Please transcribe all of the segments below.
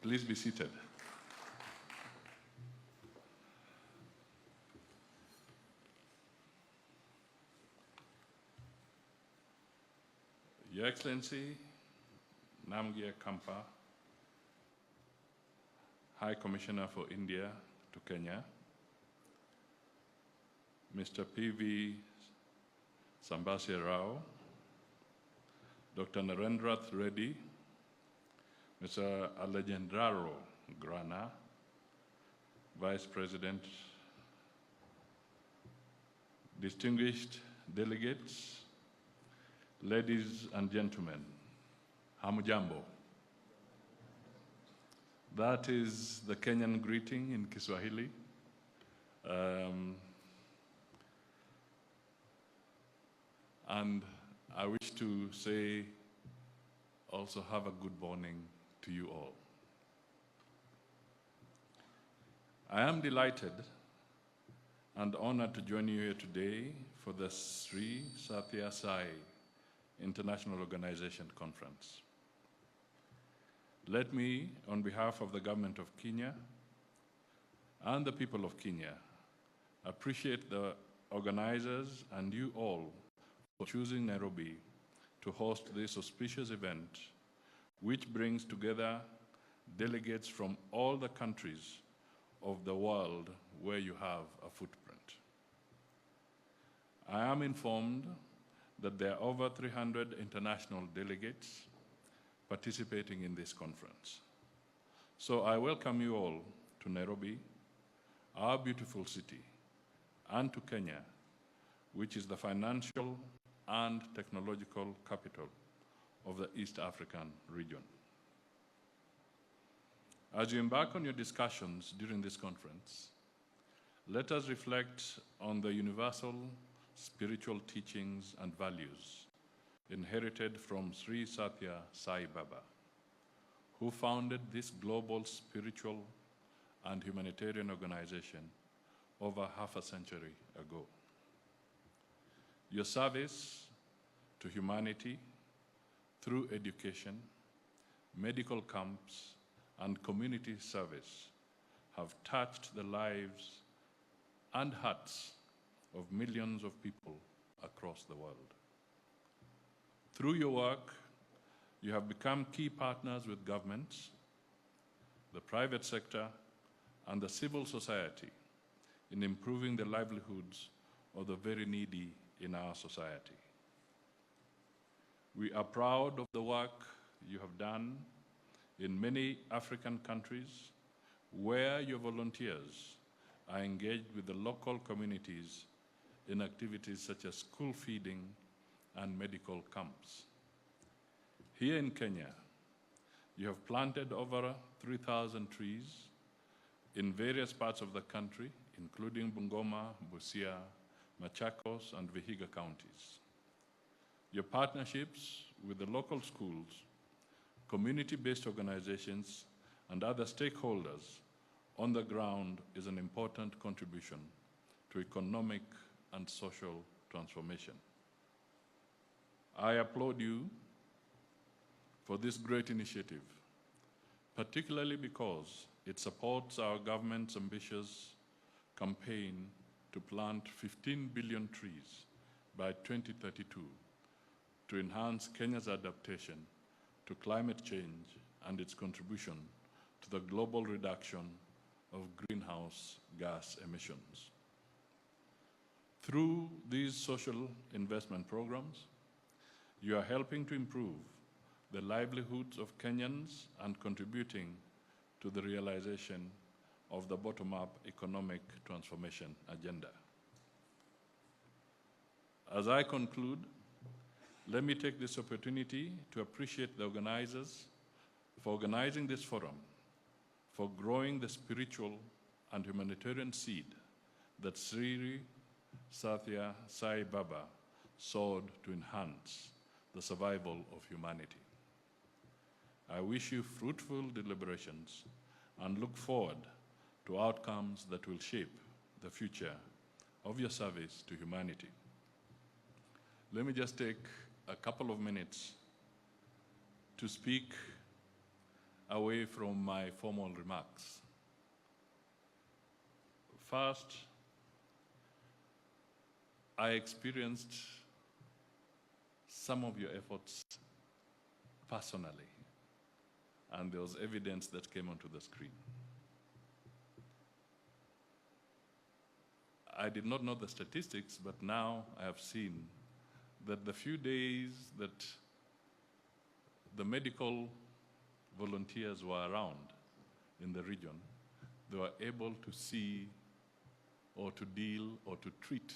Please be seated. Your Excellency, Namgyal Kampa, High Commissioner for India to Kenya, Mr. P.V. Sambasya Rao, Dr. Narendrath Reddy, Mr. Alejandro Grana, Vice President, distinguished delegates, ladies and gentlemen, hamujambo. That is the Kenyan greeting in Kiswahili. And I wish to say also have a good morning to you all. I am delighted and honored to join you here today for the Sri Sathya Sai International Organization Conference. Let me, on behalf of the government of Kenya and the people of Kenya, appreciate the organizers and you all for choosing Nairobi to host this auspicious event, which brings together delegates from all the countries of the world where you have a footprint. I am informed that there are over 300 international delegates participating in this conference. So I welcome you all to Nairobi, our beautiful city, and to Kenya, which is the financial and technological capital of the East African region. As you embark on your discussions during this conference, let us reflect on the universal spiritual teachings and values inherited from Sri Sathya Sai Baba, who founded this global spiritual and humanitarian organization over half a century ago. Your service to humanity through education, medical camps, and community service have touched the lives and hearts of millions of people across the world. Through your work, you have become key partners with governments, the private sector, and the civil society in improving the livelihoods of the very needy in our society. We are proud of the work you have done in many African countries where your volunteers are engaged with the local communities in activities such as school feeding and medical camps. Here in Kenya, you have planted over 3,000 trees in various parts of the country, including Bungoma, Busia, Machakos, and Vihiga counties. Your partnerships with the local schools, community-based organizations, and other stakeholders on the ground is an important contribution to economic and social transformation. I applaud you for this great initiative, particularly because it supports our government's ambitious campaign to plant 15 billion trees by 2032 to enhance Kenya's adaptation to climate change and its contribution to the global reduction of greenhouse gas emissions. Through these social investment programs, you are helping to improve the livelihoods of Kenyans and contributing to the realization of the bottom-up economic transformation agenda. As I conclude, let me take this opportunity to appreciate the organizers for organizing this forum, for growing the spiritual and humanitarian seed that Sri Sathya Sai Baba sowed to enhance the survival of humanity. I wish you fruitful deliberations and look forward to outcomes that will shape the future of your service to humanity. Let me just take a couple of minutes to speak away from my formal remarks. First, I experienced some of your efforts personally, and there was evidence that came onto the screen. I did not know the statistics, but now I have seen that the few days that the medical volunteers were around in the region, they were able to see or to deal or to treat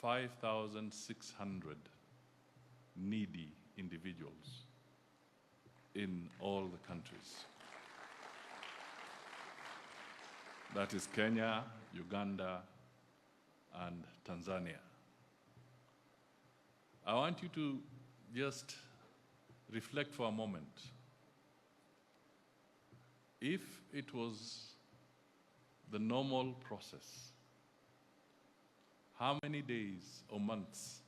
5,600 needy individuals in all the countries. That is Kenya, Uganda, and Tanzania. I want you to just reflect for a moment. If it was the normal process, how many days or months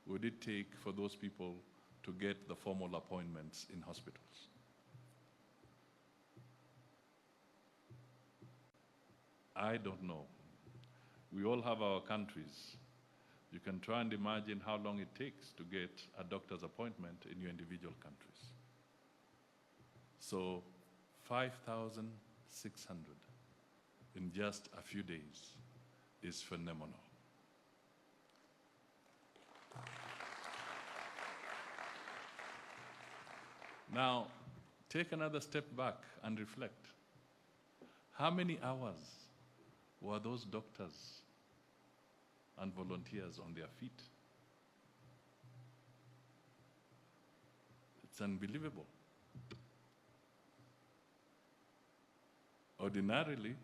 would it take for those people to get the formal appointments in hospitals? I don't know. We all have our countries. You can try and imagine how long it takes to get a doctor's appointment in your individual countries. So 5,600 in just a few days is phenomenal. Now, take another step back and reflect. How many hours were those doctors and volunteers on their feet? It's unbelievable. Ordinarily,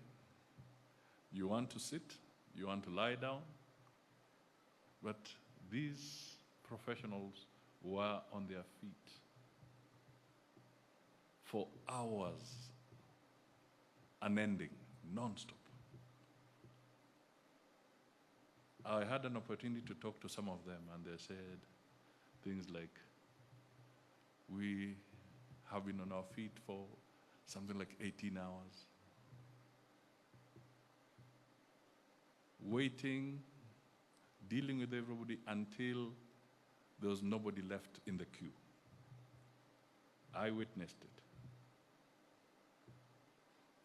you want to sit, you want to lie down, but these professionals were on their feet for hours, unending, non-stop. I had an opportunity to talk to some of them, and they said things like, we have been on our feet for something like 18 hours, waiting, dealing with everybody until there was nobody left in the queue. I witnessed it.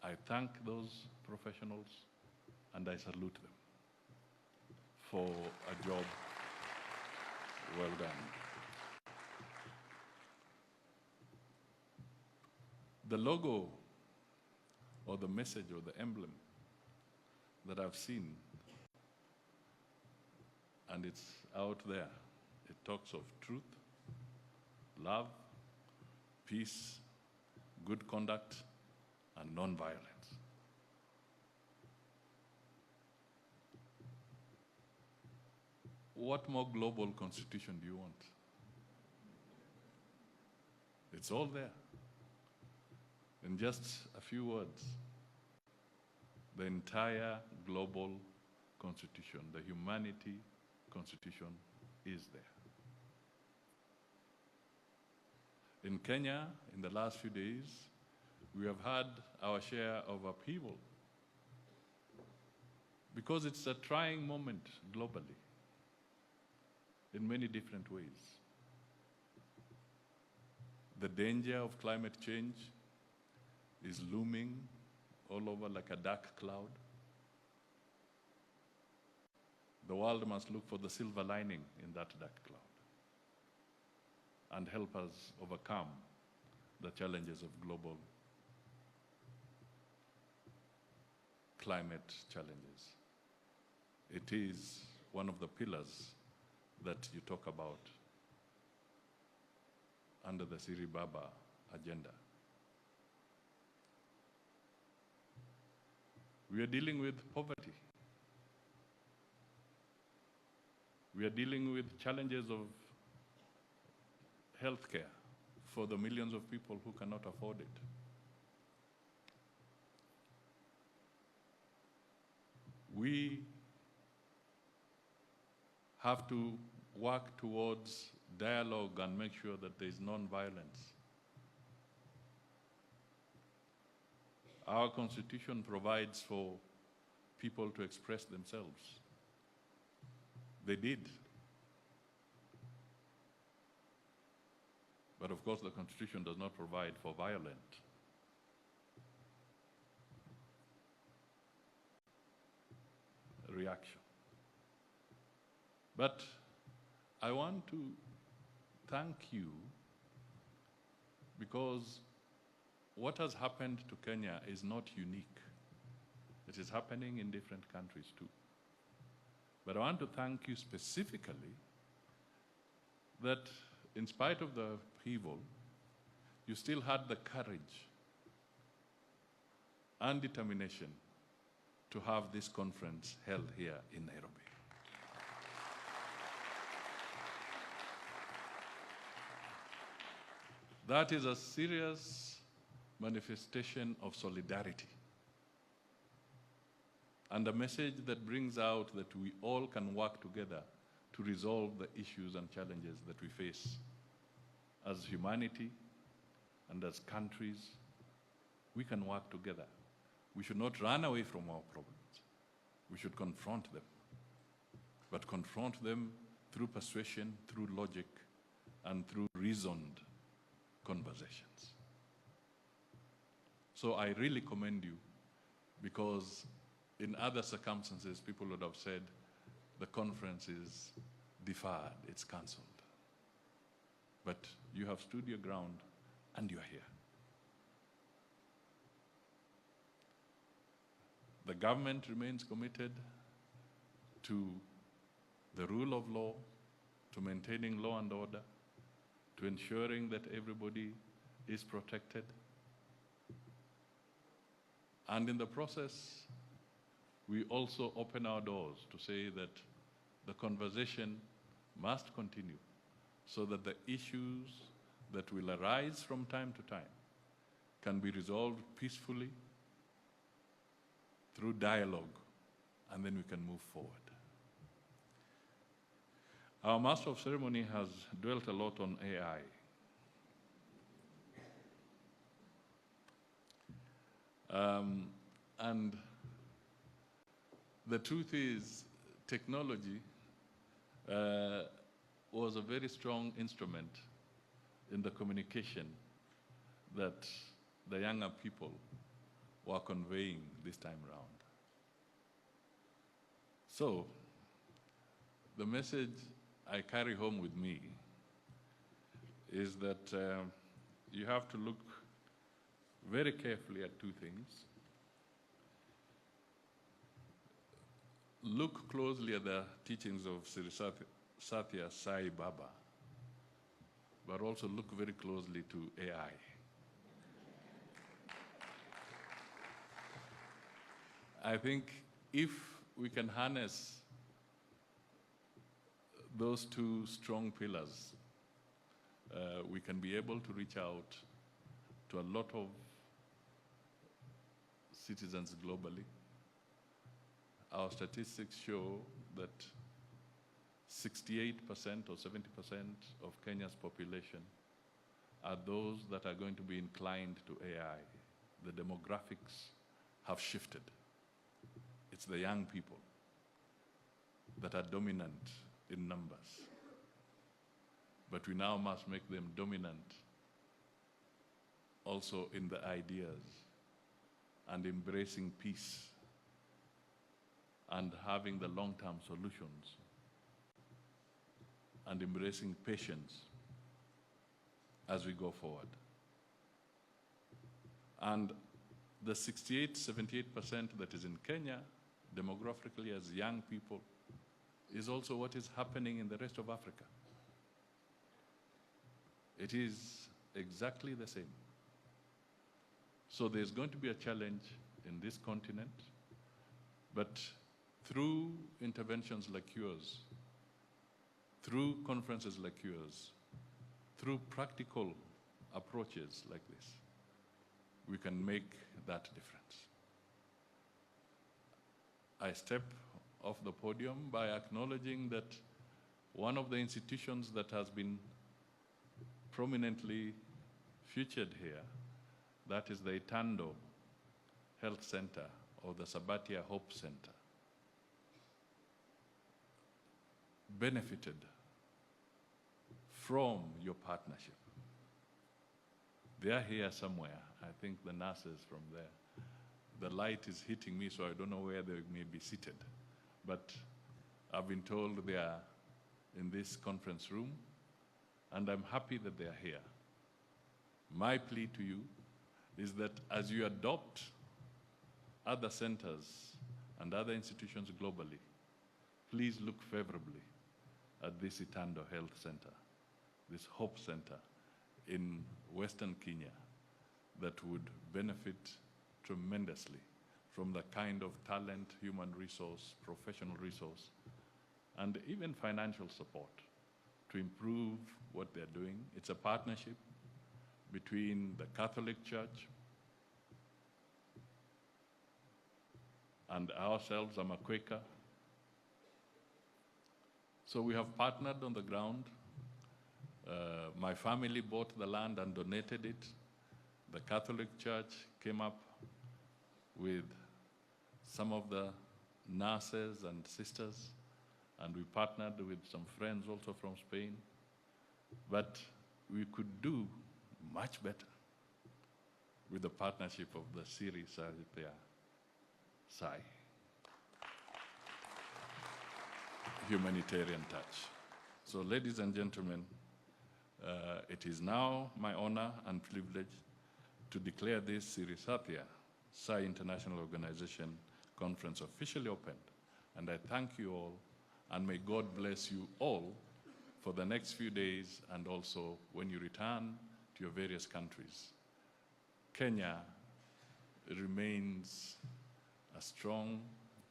I thank those professionals and I salute them for a job well done. The logo or the message or the emblem that I've seen, and it's out there, it talks of truth, love, peace, good conduct, and non-violence. What more global constitution do you want? It's all there. In just a few words, the entire global constitution, the humanity constitution is there. In Kenya, in the last few days, we have had our share of upheaval because it's a trying moment globally in many different ways. The danger of climate change is looming all over like a dark cloud. The world must look for the silver lining in that dark cloud and help us overcome the challenges of global climate challenges. It is one of the pillars that you talk about under the Siri Baba agenda. We are dealing with poverty. We are dealing with challenges of healthcare for the millions of people who cannot afford it. We have to work towards dialogue and make sure that there is non-violence Our Constitution provides for people to express themselves. They did. But of course, the Constitution does not provide for violent reaction. But I want to thank you, because what has happened to Kenya is not unique. It is happening in different countries too. But I want to thank you specifically that in spite of the upheaval, you still had the courage and determination to have this conference held here in Nairobi. That is a serious manifestation of solidarity and a message that brings out that we all can work together to resolve the issues and challenges that we face as humanity and as countries. We can work together. We should not run away from our problems. We should confront them, but confront them through persuasion, through logic, and through reasoned conversations. So I really commend you, because in other circumstances, people would have said the conference is deferred, it's cancelled. But you have stood your ground and you're here. The government remains committed to the rule of law, to maintaining law and order, to ensuring that everybody is protected. And in the process, we also open our doors to say that the conversation must continue so that the issues that will arise from time to time can be resolved peacefully through dialogue, and then we can move forward. Our Master of Ceremony has dwelt a lot on AI. And the truth is, technology was a very strong instrument in the communication that the younger people were conveying this time around. So, the message I carry home with me is that you have to look very carefully at two things. Look closely at the teachings of Sri Sathya Sai Baba, but also look very closely to AI. I think if we can harness those two strong pillars, we can be able to reach out to a lot of citizens globally. Our statistics show that 68% or 70% of Kenya's population are those that are going to be inclined to AI. The demographics have shifted. It's the young people that are dominant in numbers. But we now must make them dominant also in the ideas and embracing peace and having the long-term solutions and embracing patience as we go forward. And the 68-78% that is in Kenya, demographically as young people, is also what is happening in the rest of Africa. It is exactly the same. So there's going to be a challenge in this continent, but through interventions like yours, through conferences like yours, through practical approaches like this, we can make that difference. I step off the podium by acknowledging that one of the institutions that has been prominently featured here, that is the Itando Health Center or the Sabatia Hope Center benefited from your partnership. They are here somewhere. I think the nurses from there. The light is hitting me, so I don't know where they may be seated. But I've been told they are in this conference room, and I'm happy that they are here. My plea to you is that as you adopt other centers and other institutions globally, please look favorably at this Itando Health Center, this Hope Center in Western Kenya that would benefit tremendously from the kind of talent, human resource, professional resource, and even financial support to improve what they're doing. It's a partnership between the Catholic Church and ourselves. I'm a Quaker. So we have partnered on the ground. My family bought the land and donated it. The Catholic Church came up with some of the nurses and sisters, and we partnered with some friends also from Spain. But we could do much better with the partnership of the SSSIO SAI. Humanitarian touch. So ladies and gentlemen, it is now my honor and privilege to declare this SSSIO SAI International Organization Conference officially opened. And I thank you all, and may God bless you all for the next few days and also when you return to your various countries. Kenya remains a strong,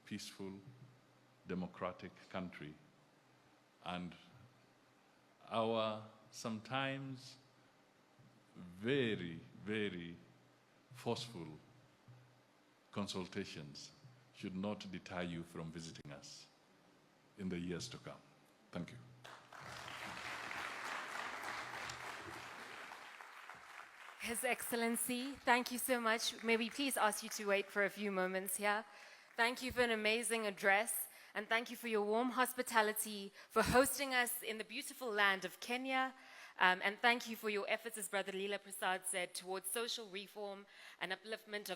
peaceful, democratic country, and our sometimes very, very forceful consultations should not deter you from visiting us in the years to come. Thank you. His Excellency, thank you so much. May we please ask you to wait for a few moments here. Thank you for an amazing address, and thank you for your warm hospitality, for hosting us in the beautiful land of Kenya, and thank you for your efforts, as Brother Leela Prasad said, towards social reform and upliftment of